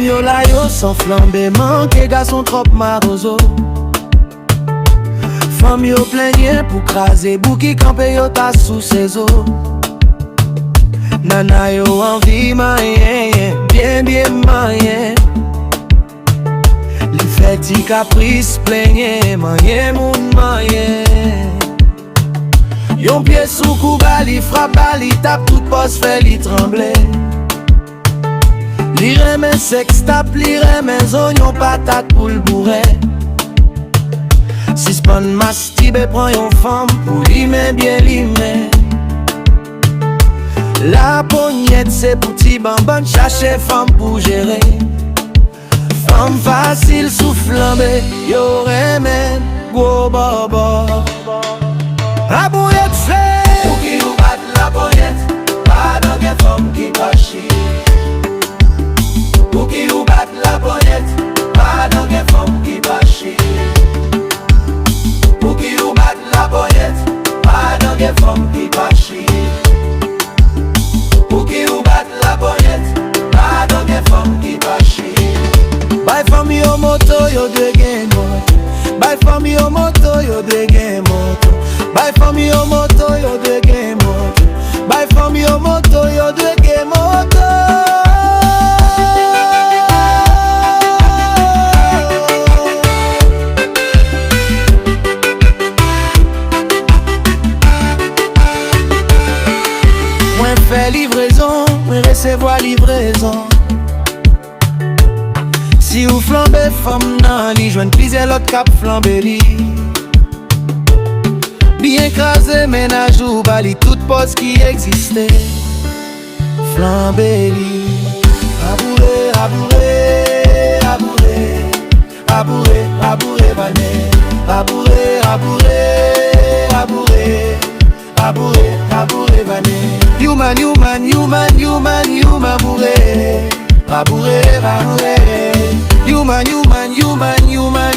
yo la yo sans flamber, manque garçon trop marozo. Femme yo plenye pour craser, bouki campe yo ta sous ses eaux. Nana yo envie mayen, bien mayen. Li fait ti caprice plenye, mayen moun mayen. Yon pied sous couba, li frappe, li tape tout poste, fait li trembler. Li remen sex tape, li remen oignon patate pour le bourré. Si span mastibe prend yon femme pour limer bien limer. La pognette c'est pour ti bamban, chercher femme pour gérer. Femme facile sous flambe, yo remen gros bobo. La bouillette fait pour qui ou bat la bouillette, pas dans gen femme qui pas chier. Pour qui ou bat la bouillette, pas dans gen femme qui pas chier. Pour qui ou bat la bouillette, pas dans gen femme qui pas chier. Pour qui ou bat la bouillette, pas dans gen femme qui pas chier. Bye femme yo moto yo de gen moto. Bye femme yo moto yo de gen moto. Bye femme yo moto yo de gen moto. Bye femme yo moto yo de gen moto. Moi fais livraison, moi recevoir livraison. Si ou flambe femme nan li, joine plusieurs l'autre cap flambe li. Bien écrasé ménage ou bali, toute poste qui existait. Flambe li. Abouré, abouré, abouré. Abouré, abouré bané. Abouré, abouré, abouré. Abouré, abouré bané. Human, human, human, human, human bourré. Abouré, abouré. Human, human, human, human,